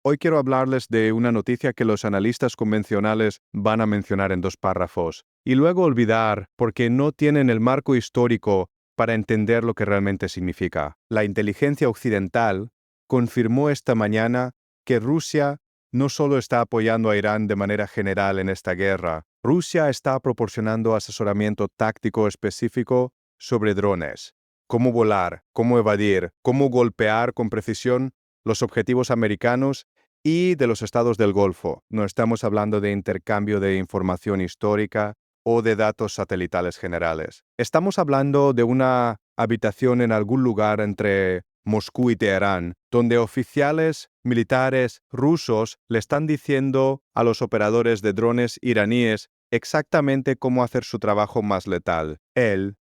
Hoy quiero hablarles de una noticia que los analistas convencionales van a mencionar en 2 párrafos y luego olvidar porque no tienen el marco histórico para entender lo que realmente significa. La inteligencia occidental confirmó esta mañana que Rusia no solo está apoyando a Irán de manera general en esta guerra, Rusia está proporcionando asesoramiento táctico específico sobre drones, cómo volar, cómo evadir, cómo golpear con precisión los objetivos americanos y de los estados del Golfo. No estamos hablando de intercambio de información histórica o de datos satelitales generales. Estamos hablando de una habitación en algún lugar entre Moscú y Teherán, donde oficiales militares rusos le están diciendo a los operadores de drones iraníes exactamente cómo hacer su trabajo más letal.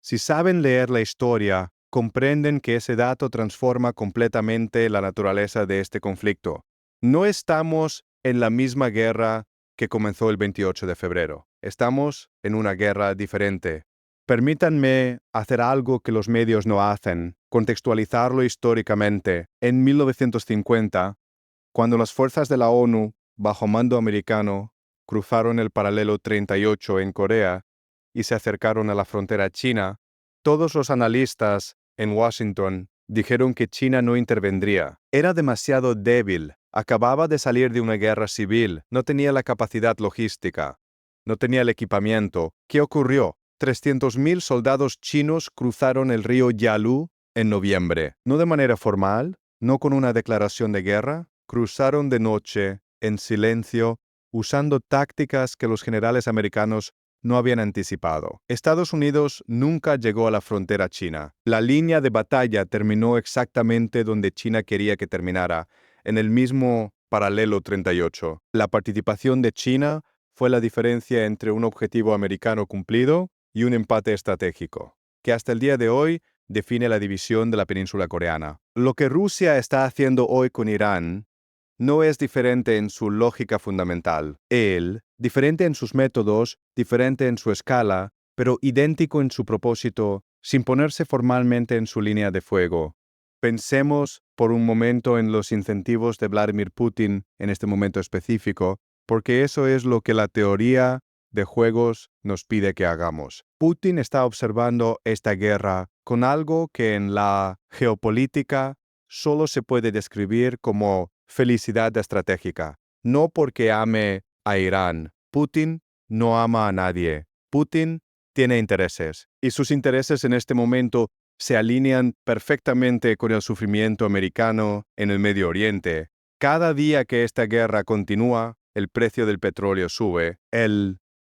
Si saben leer la historia, comprenden que ese dato transforma completamente la naturaleza de este conflicto. No estamos en la misma guerra que comenzó el 28 de febrero. Estamos en una guerra diferente. Permítanme hacer algo que los medios no hacen, contextualizarlo históricamente. En 1950, cuando las fuerzas de la ONU, bajo mando americano, cruzaron el paralelo 38 en Corea y se acercaron a la frontera china, todos los analistas en Washington dijeron que China no intervendría. Era demasiado débil, acababa de salir de una guerra civil, no tenía la capacidad logística, no tenía el equipamiento. ¿Qué ocurrió? 300.000 soldados chinos cruzaron el río Yalu en noviembre, no de manera formal, no con una declaración de guerra, cruzaron de noche, en silencio, usando tácticas que los generales americanos no habían anticipado. Estados Unidos nunca llegó a la frontera china. La línea de batalla terminó exactamente donde China quería que terminara, en el mismo paralelo 38. La participación de China fue la diferencia entre un objetivo americano cumplido y un empate estratégico, que hasta el día de hoy define la división de la península coreana. Lo que Rusia está haciendo hoy con Irán no es diferente en su lógica fundamental. Diferente en sus métodos, diferente en su escala, pero idéntico en su propósito, sin ponerse formalmente en su línea de fuego. Pensemos por un momento en los incentivos de Vladimir Putin en este momento específico, porque eso es lo que la teoría de juegos nos pide que hagamos. Putin está observando esta guerra con algo que en la geopolítica solo se puede describir como felicidad estratégica. No porque ame a Irán. Putin no ama a nadie. Putin tiene intereses, y sus intereses en este momento se alinean perfectamente con el sufrimiento americano en el Medio Oriente. Cada día que esta guerra continúa, el precio del petróleo sube.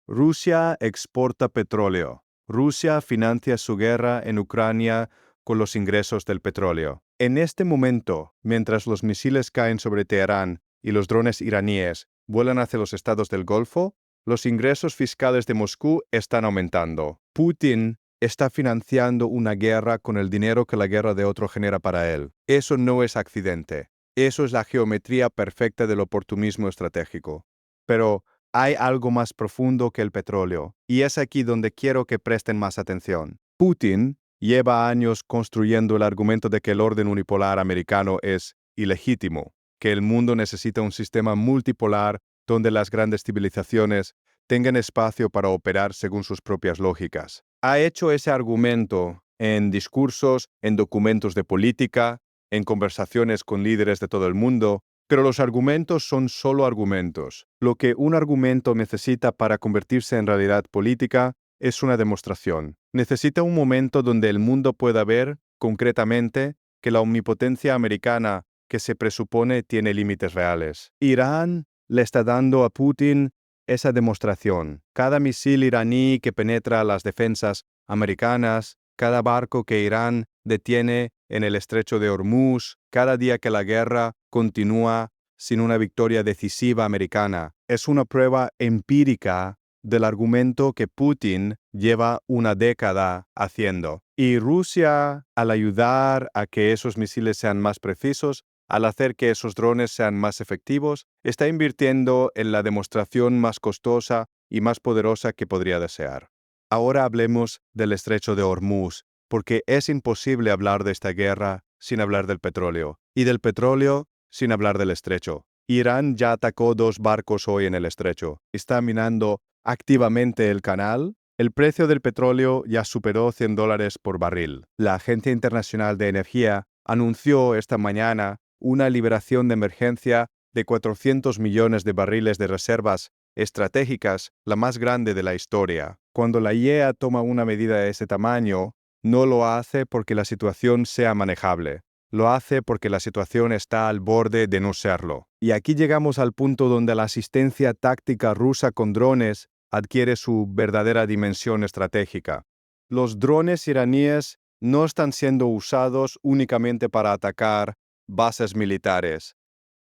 Rusia exporta petróleo. Rusia financia su guerra en Ucrania con los ingresos del petróleo. En este momento, mientras los misiles caen sobre Teherán y los drones iraníes vuelan hacia los estados del Golfo, los ingresos fiscales de Moscú están aumentando. Putin está financiando una guerra con el dinero que la guerra de otro genera para él. Eso no es accidente. Eso es la geometría perfecta del oportunismo estratégico. Pero hay algo más profundo que el petróleo, y es aquí donde quiero que presten más atención. Putin lleva años construyendo el argumento de que el orden unipolar americano es ilegítimo, que el mundo necesita un sistema multipolar donde las grandes civilizaciones tengan espacio para operar según sus propias lógicas. Ha hecho ese argumento en discursos, en documentos de política, en conversaciones con líderes de todo el mundo, pero los argumentos son solo argumentos. Lo que un argumento necesita para convertirse en realidad política es una demostración. Necesita un momento donde el mundo pueda ver, concretamente, que la omnipotencia americana que se presupone tiene límites reales. Irán le está dando a Putin esa demostración. Cada misil iraní que penetra las defensas americanas, cada barco que Irán detiene en el estrecho de Hormuz, cada día que la guerra continúa sin una victoria decisiva americana, es una prueba empírica del argumento que Putin lleva una década haciendo. Y Rusia, al ayudar a que esos misiles sean más precisos, al hacer que esos drones sean más efectivos, está invirtiendo en la demostración más costosa y más poderosa que podría desear. Ahora hablemos del estrecho de Hormuz, porque es imposible hablar de esta guerra sin hablar del petróleo, y del petróleo sin hablar del estrecho. Irán ya atacó 2 barcos hoy en el estrecho. Está minando activamente el canal. El precio del petróleo ya superó $100 por barril. La Agencia Internacional de Energía anunció esta mañana una liberación de emergencia de 400 millones de barriles de reservas estratégicas, la más grande de la historia. Cuando la IEA toma una medida de ese tamaño, no lo hace porque la situación sea manejable. Lo hace porque la situación está al borde de no serlo. Y aquí llegamos al punto donde la asistencia táctica rusa con drones adquiere su verdadera dimensión estratégica. Los drones iraníes no están siendo usados únicamente para atacar bases militares.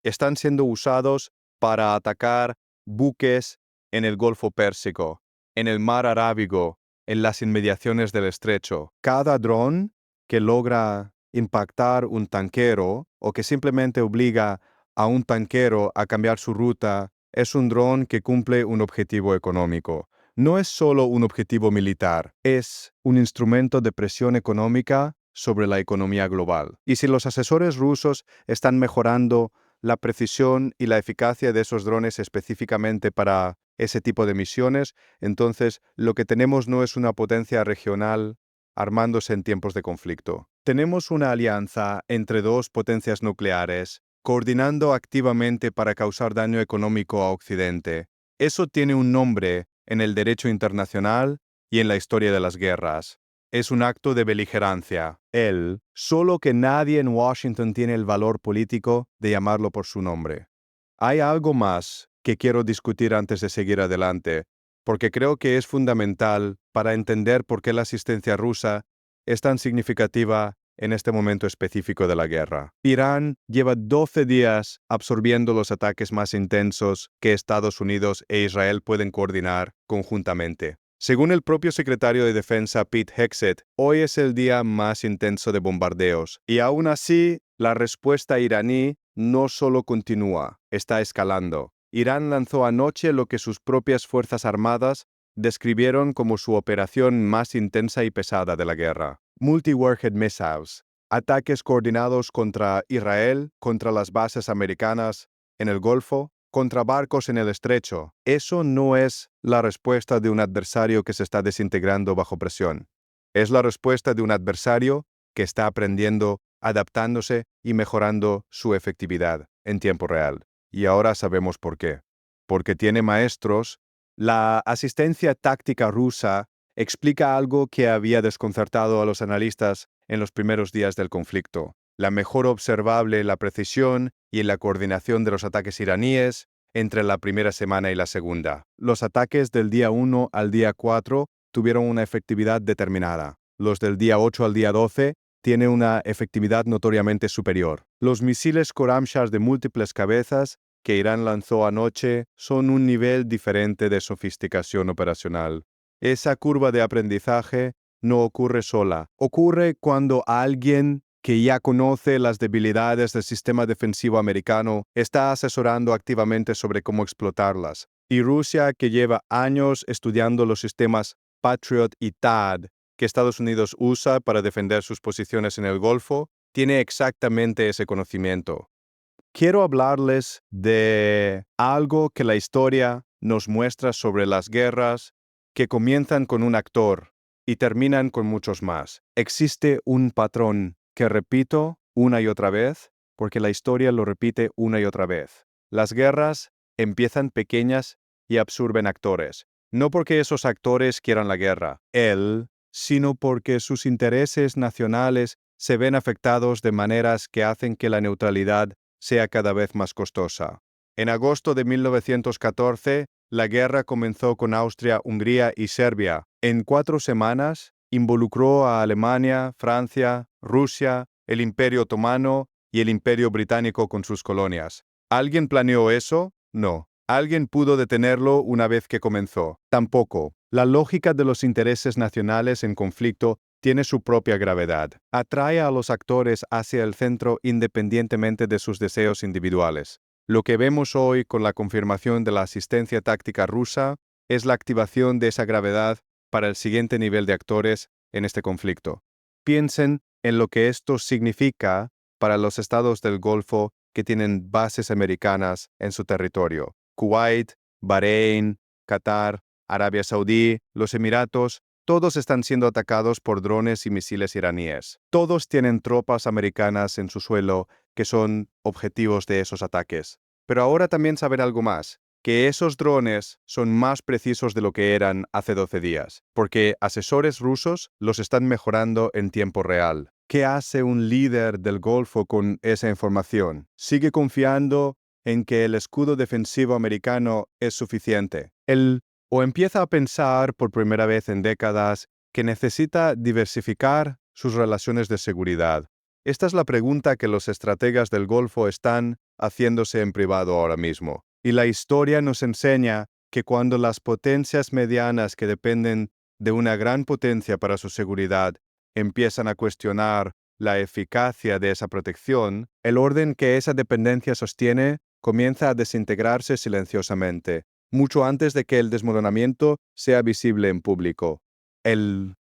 Están siendo usados para atacar buques en el Golfo Pérsico, en el Mar Arábigo, en las inmediaciones del estrecho. Cada dron que logra impactar un tanquero o que simplemente obliga a un tanquero a cambiar su ruta es un dron que cumple un objetivo económico. No es solo un objetivo militar, es un instrumento de presión económica sobre la economía global. Y si los asesores rusos están mejorando la precisión y la eficacia de esos drones específicamente para ese tipo de misiones, entonces lo que tenemos no es una potencia regional armándose en tiempos de conflicto. Tenemos una alianza entre 2 potencias nucleares, coordinando activamente para causar daño económico a Occidente. Eso tiene un nombre en el derecho internacional y en la historia de las guerras. Es un acto de beligerancia. Solo que nadie en Washington tiene el valor político de llamarlo por su nombre. Hay algo más que quiero discutir antes de seguir adelante, porque creo que es fundamental para entender por qué la asistencia rusa es tan significativa en este momento específico de la guerra. Irán lleva 12 días absorbiendo los ataques más intensos que Estados Unidos e Israel pueden coordinar conjuntamente. Según el propio secretario de Defensa Pete Hegseth, hoy es el día más intenso de bombardeos, y aún así, la respuesta iraní no solo continúa, está escalando. Irán lanzó anoche lo que sus propias fuerzas armadas describieron como su operación más intensa y pesada de la guerra. Multi-warhead missiles, ataques coordinados contra Israel, contra las bases americanas en el Golfo, contra barcos en el estrecho. Eso no es la respuesta de un adversario que se está desintegrando bajo presión. Es la respuesta de un adversario que está aprendiendo, adaptándose y mejorando su efectividad en tiempo real. Y ahora sabemos por qué. Porque tiene maestros. La asistencia táctica rusa explica algo que había desconcertado a los analistas en los primeros días del conflicto. La mejora observable en la precisión y en la coordinación de los ataques iraníes entre la primera semana y la segunda. Los ataques del día 1 al día 4 tuvieron una efectividad determinada. Los del día 8 al día 12 tienen una efectividad notoriamente superior. Los misiles Khorramshahr de múltiples cabezas que Irán lanzó anoche son un nivel diferente de sofisticación operacional. Esa curva de aprendizaje no ocurre sola. Ocurre cuando alguien que ya conoce las debilidades del sistema defensivo americano está asesorando activamente sobre cómo explotarlas. Y Rusia, que lleva años estudiando los sistemas Patriot y THAAD que Estados Unidos usa para defender sus posiciones en el Golfo, tiene exactamente ese conocimiento. Quiero hablarles de algo que la historia nos muestra sobre las guerras que comienzan con un actor y terminan con muchos más. Existe un patrón que repito una y otra vez porque la historia lo repite una y otra vez. Las guerras empiezan pequeñas y absorben actores, no porque esos actores quieran la guerra, sino porque sus intereses nacionales se ven afectados de maneras que hacen que la neutralidad sea cada vez más costosa. En agosto de 1914, la guerra comenzó con Austria, Hungría y Serbia. En 4 semanas, involucró a Alemania, Francia, Rusia, el Imperio Otomano y el Imperio Británico con sus colonias. ¿Alguien planeó eso? No. ¿Alguien pudo detenerlo una vez que comenzó? Tampoco. La lógica de los intereses nacionales en conflicto tiene su propia gravedad. Atrae a los actores hacia el centro independientemente de sus deseos individuales. Lo que vemos hoy con la confirmación de la asistencia táctica rusa es la activación de esa gravedad para el siguiente nivel de actores en este conflicto. Piensen en lo que esto significa para los estados del Golfo que tienen bases americanas en su territorio. Kuwait, Bahrein, Qatar, Arabia Saudí, los Emiratos, todos están siendo atacados por drones y misiles iraníes. Todos tienen tropas americanas en su suelo que son objetivos de esos ataques. Pero ahora también saber algo más, que esos drones son más precisos de lo que eran hace 12 días, porque asesores rusos los están mejorando en tiempo real. ¿Qué hace un líder del Golfo con esa información? ¿Sigue confiando en que el escudo defensivo americano es suficiente? O empieza a pensar por primera vez en décadas que necesita diversificar sus relaciones de seguridad. Esta es la pregunta que los estrategas del Golfo están haciéndose en privado ahora mismo. Y la historia nos enseña que cuando las potencias medianas que dependen de una gran potencia para su seguridad empiezan a cuestionar la eficacia de esa protección, el orden que esa dependencia sostiene comienza a desintegrarse silenciosamente, mucho antes de que el desmoronamiento sea visible en público.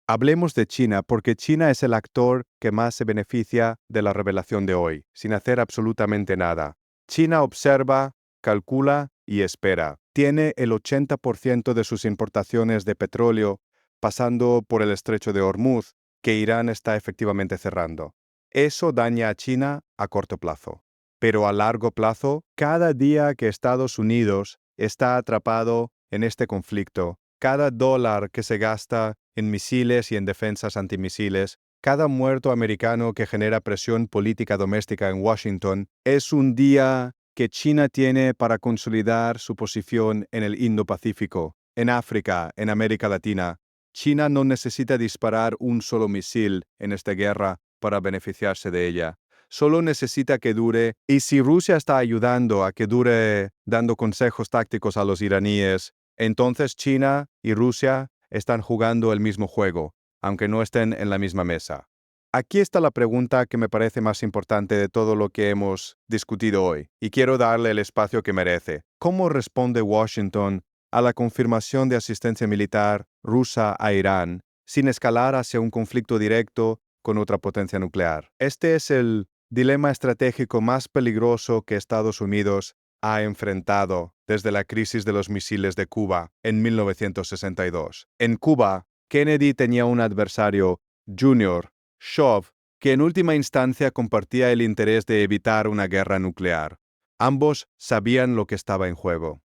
Hablemos de China, porque China es el actor que más se beneficia de la revelación de hoy, sin hacer absolutamente nada. China observa, calcula y espera. Tiene el 80% de sus importaciones de petróleo pasando por el estrecho de Hormuz, que Irán está efectivamente cerrando. Eso daña a China a corto plazo. Pero a largo plazo, cada día que Estados Unidos está atrapado en este conflicto, cada dólar que se gasta en misiles y en defensas antimisiles, cada muerto americano que genera presión política doméstica en Washington, es un día que China tiene para consolidar su posición en el Indo-Pacífico, en África, en América Latina. China no necesita disparar un solo misil en esta guerra para beneficiarse de ella. Solo necesita que dure, y si Rusia está ayudando a que dure dando consejos tácticos a los iraníes, entonces China y Rusia están jugando el mismo juego, aunque no estén en la misma mesa. Aquí está la pregunta que me parece más importante de todo lo que hemos discutido hoy, y quiero darle el espacio que merece. ¿Cómo responde Washington a la confirmación de asistencia militar rusa a Irán, sin escalar hacia un conflicto directo con otra potencia nuclear? Este es el dilema estratégico más peligroso que Estados Unidos ha enfrentado desde la crisis de los misiles de Cuba en 1962. En Cuba, Kennedy tenía un adversario junior, Shov, que en última instancia compartía el interés de evitar una guerra nuclear. Ambos sabían lo que estaba en juego.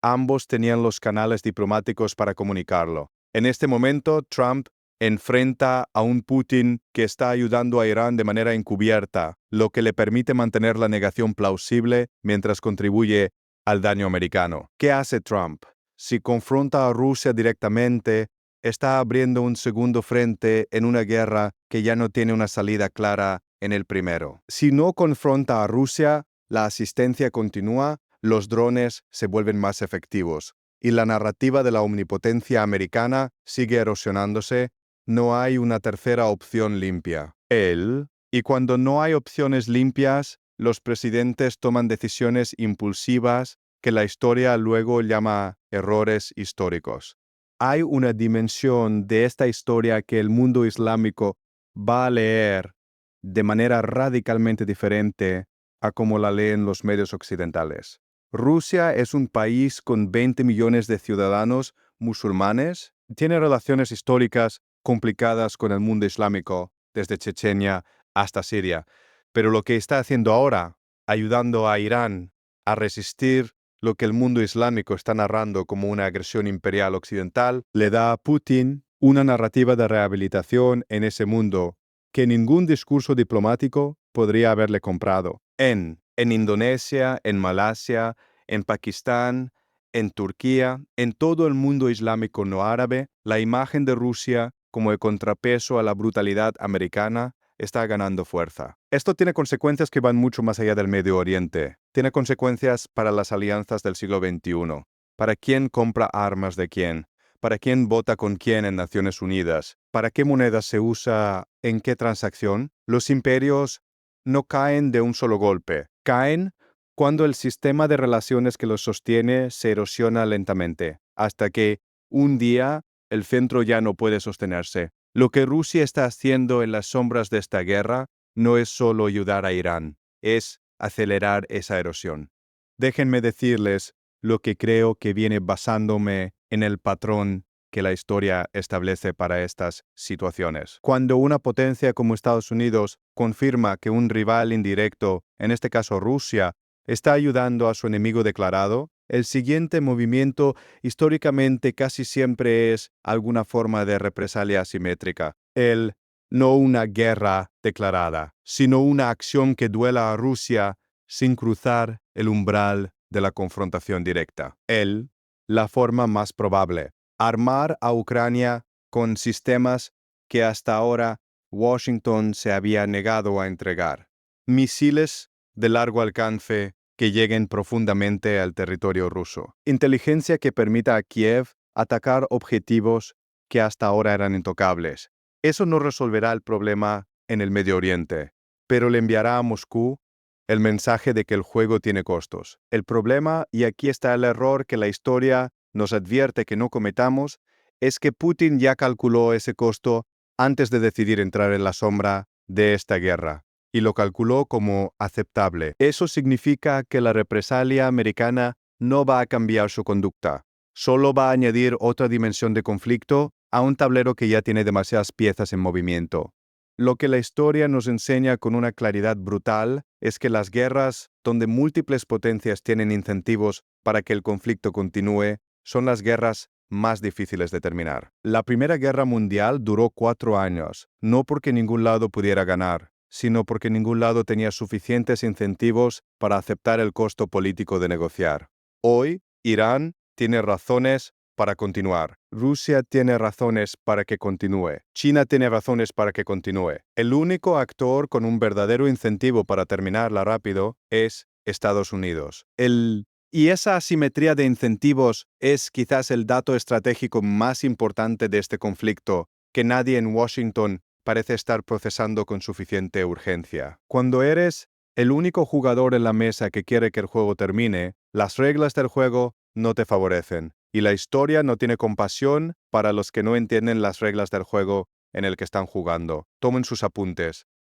Ambos tenían los canales diplomáticos para comunicarlo. En este momento, Trump enfrenta a un Putin que está ayudando a Irán de manera encubierta, lo que le permite mantener la negación plausible mientras contribuye al daño americano. ¿Qué hace Trump? Si confronta a Rusia directamente, está abriendo un segundo frente en una guerra que ya no tiene una salida clara en el primero. Si no confronta a Rusia, la asistencia continúa, los drones se vuelven más efectivos, y la narrativa de la omnipotencia americana sigue erosionándose. No hay una tercera opción limpia. Y cuando no hay opciones limpias, los presidentes toman decisiones impulsivas que la historia luego llama errores históricos. Hay una dimensión de esta historia que el mundo islámico va a leer de manera radicalmente diferente a como la leen los medios occidentales. Rusia es un país con 20 millones de ciudadanos musulmanes, tiene relaciones históricas complicadas con el mundo islámico, desde Chechenia hasta Siria. Pero lo que está haciendo ahora, ayudando a Irán a resistir lo que el mundo islámico está narrando como una agresión imperial occidental, le da a Putin una narrativa de rehabilitación en ese mundo que ningún discurso diplomático podría haberle comprado. En Indonesia, en Malasia, en Pakistán, en Turquía, en todo el mundo islámico no árabe, la imagen de Rusia como el contrapeso a la brutalidad americana está ganando fuerza. Esto tiene consecuencias que van mucho más allá del Medio Oriente. Tiene consecuencias para las alianzas del siglo XXI, para quién compra armas de quién, para quién vota con quién en Naciones Unidas, para qué moneda se usa en qué transacción. Los imperios no caen de un solo golpe, caen cuando el sistema de relaciones que los sostiene se erosiona lentamente, hasta que un día el centro ya no puede sostenerse. Lo que Rusia está haciendo en las sombras de esta guerra no es solo ayudar a Irán, es acelerar esa erosión. Déjenme decirles lo que creo que viene basándome en el patrón que la historia establece para estas situaciones. Cuando una potencia como Estados Unidos confirma que un rival indirecto, en este caso Rusia, está ayudando a su enemigo declarado, el siguiente movimiento históricamente casi siempre es alguna forma de represalia asimétrica. No una guerra declarada, sino una acción que duela a Rusia sin cruzar el umbral de la confrontación directa. La forma más probable, armar a Ucrania con sistemas que hasta ahora Washington se había negado a entregar. Misiles de largo alcance que lleguen profundamente al territorio ruso. Inteligencia que permita a Kiev atacar objetivos que hasta ahora eran intocables. Eso no resolverá el problema en el Medio Oriente, pero le enviará a Moscú el mensaje de que el juego tiene costos. El problema, y aquí está el error que la historia nos advierte que no cometamos, es que Putin ya calculó ese costo antes de decidir entrar en la sombra de esta guerra, y lo calculó como aceptable. Eso significa que la represalia americana no va a cambiar su conducta, solo va a añadir otra dimensión de conflicto a un tablero que ya tiene demasiadas piezas en movimiento. Lo que la historia nos enseña con una claridad brutal es que las guerras, donde múltiples potencias tienen incentivos para que el conflicto continúe, son las guerras más difíciles de terminar. La Primera Guerra Mundial duró 4 años, no porque ningún lado pudiera ganar, sino porque ningún lado tenía suficientes incentivos para aceptar el costo político de negociar. Hoy, Irán tiene razones para continuar. Rusia tiene razones para que continúe. China tiene razones para que continúe. El único actor con un verdadero incentivo para terminarla rápido es Estados Unidos. Y esa asimetría de incentivos es quizás el dato estratégico más importante de este conflicto, que nadie en Washington parece estar procesando con suficiente urgencia. Cuando eres el único jugador en la mesa que quiere que el juego termine, las reglas del juego no te favorecen, y la historia no tiene compasión para los que no entienden las reglas del juego en el que están jugando. Tomen sus apuntes.